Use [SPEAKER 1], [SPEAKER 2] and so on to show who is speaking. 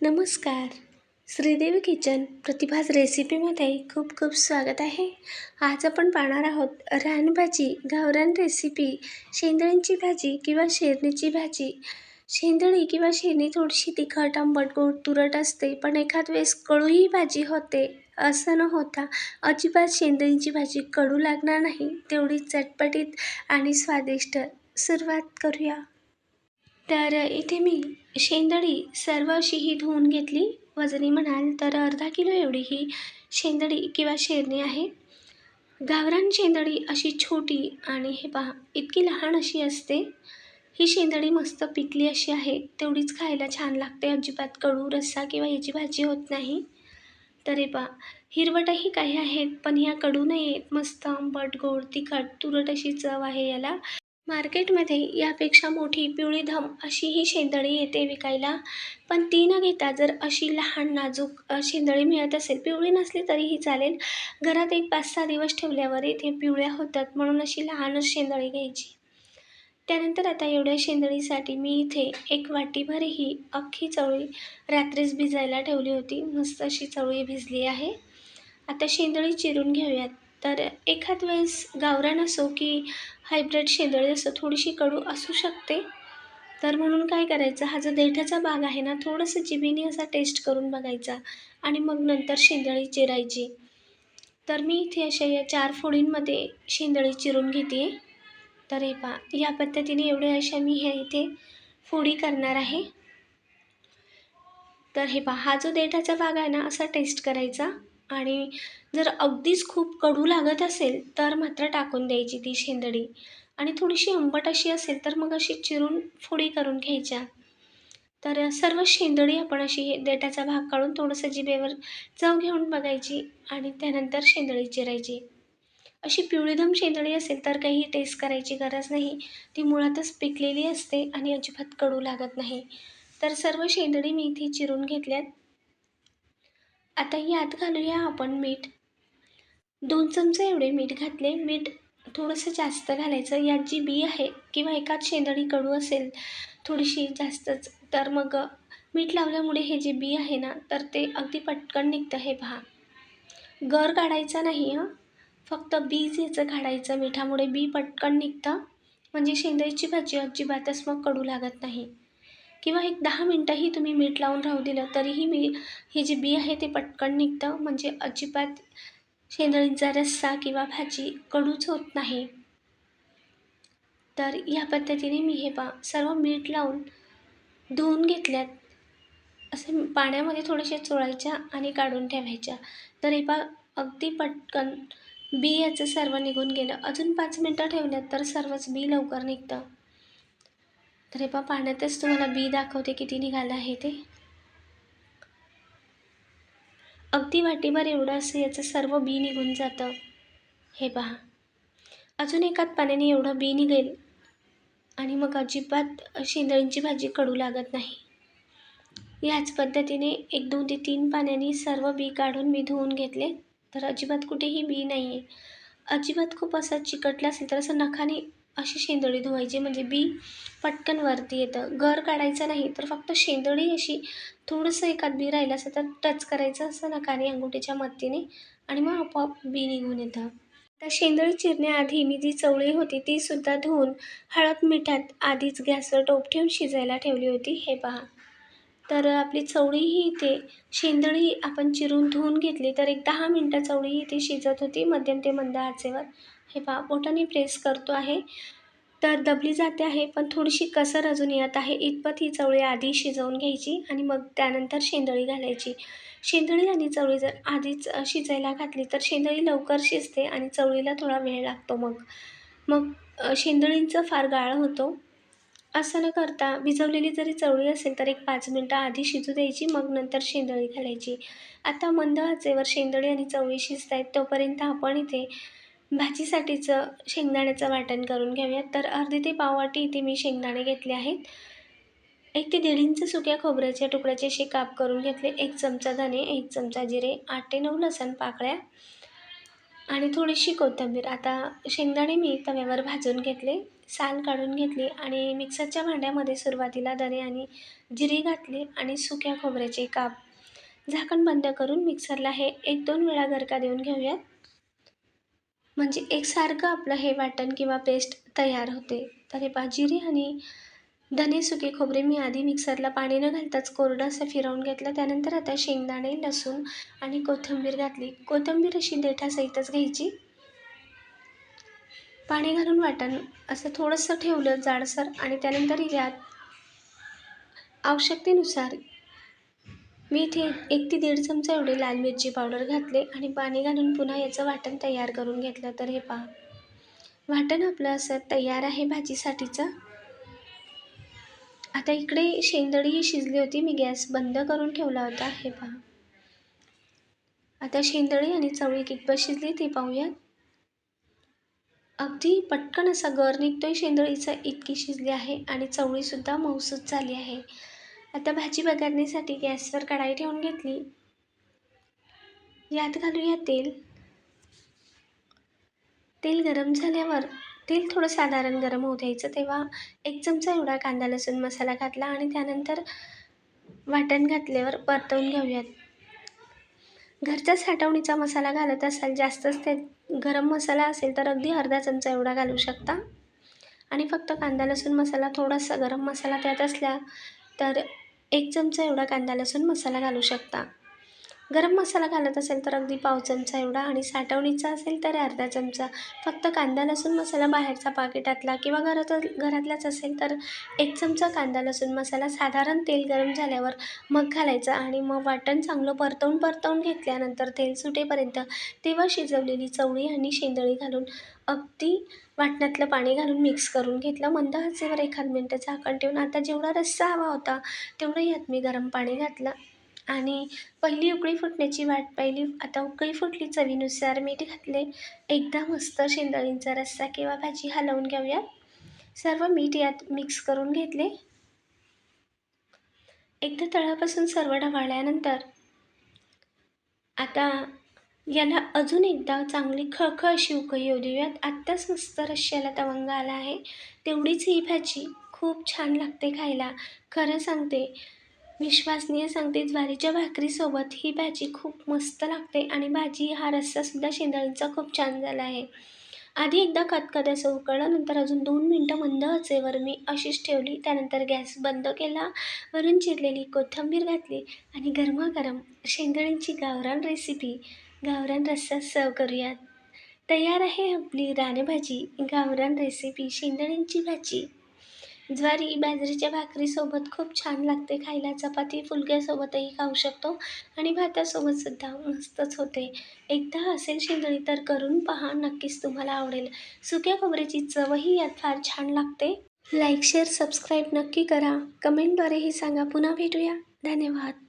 [SPEAKER 1] नमस्कार. श्रीदेवी किचन प्रतिभाज रेसिपीमध्ये खूप खूप स्वागत आहे. आज आपण पाहणार आहोत रानभाजी, गावरान रेसिपी, शेंदळ्यांची भाजी किंवा शेरणीची भाजी. शेंदळी किंवा शेरणी थोडीशी तिखट, आंबट, गोड, तुरट असते, पण एखाद वेळेस कडूही भाजी होते. असं न होता अजिबात शेंदळीची भाजी कडू लागणार नाही, तेवढी चटपटीत आणि स्वादिष्ट. सुरुवात करूया. तर इथे मी शेंदळी सर्व अशी ही धुवून घेतली. वजनी म्हणाल तर अर्धा किलो एवढी ही शेंदळी किंवा शेरणी आहे. गावरान शेंदळी अशी छोटी आणि हे पहा इतकी लहान अशी असते. ही शेंदळी मस्त पिकली अशी आहे, तेवढीच खायला छान लागते. अजिबात कडू रस्सा किंवा याची भाजी होत नाही. तर हे पहा हिरवटही काही आहेत, पण ह्या कडू नाही आहेत. मस्त आंबट, गोड, तिखट, तुरट अशी चव आहे याला. मार्केटमध्ये यापेक्षा मोठी पिवळी धम अशी ही शेंदळी येते विकायला, पण ती न घेता जर अशी लहान नाजूक शेंदळी मिळत असेल, पिवळी नसली तरीही चालेल, घरात एक 5-6 दिवस ठेवल्यावर इथे पिवळ्या होतात, म्हणून अशी लहानच शेंदळी घ्यायची. त्यानंतर आता एवढ्या शेंदळीसाठी मी इथे 1 वाटीभर ही अख्खी चवळी रात्रीच भिजायला ठेवली होती. मस्त अशी चवळी भिजली आहे. आता शेंदळी चिरून घेऊयात. तर एखाद वेळेस गावरान असो की हायब्रिड शेंदळी असो, थोडीशी कडू असू शकते. तर म्हणून काय करायचं, हा जो देठाचा भाग आहे ना, थोडंसं जिभेने असा टेस्ट करून बघायचा आणि मग नंतर शेंदळी चिरायची. तर मी इथे अशा या 4 फोडींमध्ये शेंदळी चिरून घेते. तर हे पहा या पद्धतीने एवढ्या अशा मी ह्या इथे फोडी करणार आहे. तर हे पहा हा जो देठाचा भाग आहे ना, असा टेस्ट करायचा आणि जर अगदीच खूप कडू लागत असेल तर मात्र टाकून द्यायची ती शेंदळी आणि थोडीशी आंबट अशी असेल तर मग अशी चिरून फोडी करून घ्यायच्या. तर सर्व शेंदळी आपण अशी देठाचा भाग काढून थोडंसं जिभेवर चव घेऊन बघायची आणि त्यानंतर शेंदळी चिरायची. अशी पिवळीधम शेंदळी असेल तर काही टेस्ट करायची गरज नाही. ती मुळातच पिकलेली असते आणि अजिबात कडू लागत नाही. तर सर्व शेंदळी मी इथे चिरून घेतल्यात. आता यात घालूया आपण मीठ. 2 चमचे एवढे मीठ घातले. मीठ थोडंसं जास्त घालायचं. यात जी बी आहे किंवा एखाद शेंदळी कडू असेल थोडीशी जास्तच, तर मग मीठ लावल्यामुळे हे जे बी आहे ना, तर ते अगदी पटकन निघतं. हे पहा गर काढायचा नाही हं, फक्त बीच याचं काढायचं. मिठामुळे बी पटकन निघतं, म्हणजे शेंदळीची भाजी अजिबातच मग कडू लागत नाही. किंवा एक 10 मिनटंही तुम्ही मीठ लावून राहू दिलं तरीही हे जे बी आहे ते पटकन निघतं, म्हणजे अजिबात शेंदळीचा रस्सा किंवा भाजी कडूच होत नाही. तर या पद्धतीने मी हे पहा सर्व मीठ लावून धुवून घेतल्यात. असे पाण्यामध्ये थोड्याशा चोळायच्या आणि काढून ठेवायच्या. तर हे पहा अगदी पटकन बी याचं सर्व निघून गेलं. अजून 5 मिनटं ठेवल्यात तर सर्वच बी लवकर निघतं. तर हे पहा पाण्यातच तुम्हाला बी दाखवते किती निघालं आहे ते. अगदी वाटीभर एवढं असं याचं सर्व बी निघून जातं. हे पहा अजून एकात पाण्याने एवढं बी निघेल आणि मग अजिबात शेंदळीची भाजी कडू लागत नाही. याच पद्धतीने 1, 2 ते 3 पाण्याने सर्व बी काढून मी धुवून घेतले. तर अजिबात कुठेही बी नाही आहे. अजिबात खूप असं चिकटलं असेल तर असं नखाने अशी शेंदळी धुवायची, म्हणजे बी पटकन वरती येतं. गर काढायचा नाही, तर फक्त शेंदळी अशी थोडंसं एखाद बी राहिलं असेल तर टच करायचं असं नखाने अंगुठीच्या मदतीने आणि मग आपोआप बी निघून येतं. तर शेंदळी चिरण्याआधी मी जी चवळी होती तीसुद्धा धुवून हळद मिठात आधीच गॅसवर टोप ठेवून शिजायला ठेवली होती. हे पहा तर आपली चवळीही इथे शेंदळी आपण चिरून धुवून घेतली, तर एक 10 मिनटं चवळी इथे शिजत होती मध्यम ते मंद आचेवर. हे पहा बोटाने प्रेस करतो आहे तर दबली जाते आहे, पण थोडीशी कसर अजून येत आहे. इतपत ही चवळी आधी शिजवून घ्यायची आणि मग त्यानंतर शेंदळी घालायची. शेंदळी आणि चवळी जर आधीच शिजायला घातली तर शेंदळी लवकर शिजते आणि चवळीला थोडा वेळ लागतो. मग मग शेंदळींचं फार गाळ होतो. असं न करता भिजवलेली जरी चवळी असेल तर एक 5 मिनटं आधी शिजू द्यायची, मग नंतर शेंदळी घालायची. आता मंद आचेवर शेंदळी आणि चवळी शिजत आहेत तोपर्यंत आपण इथे भाजीसाठीचं शेंगदाण्याचं वाटण करून घेऊयात. तर अर्धी ते पाव वाटी इथे मी शेंगदाणे घेतले आहेत. 1 ते 1.5 इंच सुक्या खोबऱ्याच्या तुकड्याचे असे काप करून घेतले. 1 चमचा धने, 1 चमचा जिरे, 8 ते 9 लसूण पाकळ्या आणि थोडीशी कोथिंबीर. आता शेंगदाणे मी तव्यावर भाजून घेतले. साल काढून घेतली आणि मिक्सरच्या भांड्यामध्ये सुरुवातीला धने आणि जिरे घातले आणि सुक्या खोबऱ्याचे काप झाकण बंद करून मिक्सरला हे 1-2 वेळा गरका देऊन घेऊयात. म्हणजे एकसारखं आपलं हे वाटण किंवा पेस्ट तयार होते. तर हे पहा, जिरे आणि धने सुके खोबरे मी आधी मिक्सरला पाणी न घालताच कोरडं असं फिरवून घेतलं. त्यानंतर आता शेंगदाणे, लसूण आणि कोथिंबीर घातली. कोथिंबीर अशी देठासहितच घ्यायची. पाणी घालून वाटण असं थोडंसं ठेवलं जाडसर आणि त्यानंतर यात आवश्यकतेनुसार मी इथे 1 ते 1.5 चमचा एवढे लाल मिरची पावडर घातले आणि पाणी घालून पुन्हा याचं वाटण तयार करून घेतलं. तर हे पहा, वाटण आपलं असं तयार आहे भाजीसाठीचं. आता इकडे शेंदळी ही शिजली होती. मी गॅस बंद करून ठेवला होता. हे पहा, आता शेंदळी आणि चवळी कितपत शिजली ते पाहूयात. अगदी पटकन असा गर निघतोय शेंदळीचा, इतकी शिजली आहे आणि चवळीसुद्धा मऊसूत झाली आहे. आता भाजी वघारण्यासाठी गॅसवर कढाई ठेवून घेतली. यात घालूया तेल. तेल गरम झाल्यावर तेल थोडं साधारण गरम होऊ द्यायचं. तेव्हा 1 चमचा एवढा कांदा लसूण मसाला घातला आणि त्यानंतर वाटण घातल्यावर परतवून घेऊयात. घरचा साठवणीचा मसाला घालत असाल, जास्तच ते गरम मसाला असेल तर अगदी अर्धा चमचा एवढा घालू शकता. आणि फक्त कांदा लसूण मसाला, थोडासा गरम मसाला त्यात असला तर 1 चमचा एवढा कांदा लसूण मसाला घालू शकता. गरम मसाला घालत असेल तर अगदी पाव चमचा एवढा आणि साठवणीचा असेल तर अर्धा चमचा. फक्त कांदा लसूण मसाला बाहेरचा पाकिटातला किंवा घरातलाच असेल तर 1 चमचा कांदा लसूण मसाला साधारण तेल गरम झाल्यावर मग घालायचा आणि मग वाटण चांगलं परतवून घेतल्यानंतर तेल सुटेपर्यंत तेव्हा शिजवलेली चवळी आणि शेंदळी घालून अगदी वाटणातलं पाणी घालून मिक्स करून घेतलं. मंद आचेवर 1 मिनिट झाकण ठेवून आता जेवढा रस्सा हवा होता तेवढं यात मी गरम पाणी घातलं आणि पहिली उकळी फुटण्याची वाट पाहिली. आता उकळी फुटली, चवीनुसार मीठ घातले. एकदा मस्त शेंदळींचा रस्सा किंवा भाजी हलवून घेऊया. सर्व मीठ यात मिक्स करून घेतले. एकदा तळापासून सर्व ढवळल्यानंतर आता याला अजून एकदा चांगली खळखळ अशी उकळी येऊ देऊयात. आत्ताच मस्त रश्श्याला तवंग आला आहे. तेवढीच ही भाजी खूप छान लागते खायला. खरं सांगते, विश्वासनीय सांगते, ज्वारीच्या भाकरीसोबत ही भाजी खूप मस्त लागते आणि भाजी हा रस्सासुद्धा शेंदळींचा खूप छान झाला आहे. आधी एकदा खदखद असं उकळलं, नंतर अजून 2 मिनटं मंद आचेवर मी अशीच ठेवली. त्यानंतर गॅस बंद केला, वरून चिरलेली कोथिंबीर घातली आणि गरमागरम शेंदळींची गावरान रेसिपी, गावरान रस्सा सर्व करूयात. तयार आहे आपली रानभाजी, गावरान रेसिपी शेंदळींची भाजी. ज्वारी बाजरीच्या भाकरीसोबत खूप छान लागते खायला. चपाती फुलक्यासोबतही खाऊ शकतो आणि भातासोबतसुद्धा मस्तच होते. एकदा असेल शेंदळी तर करून पहा, नक्कीच तुम्हाला आवडेल. सुक्या खोबऱ्याची चवही यात फार छान लागते. लाईक, शेअर, सबस्क्राईब नक्की करा. कमेंटद्वारेही सांगा. पुन्हा भेटूया. धन्यवाद.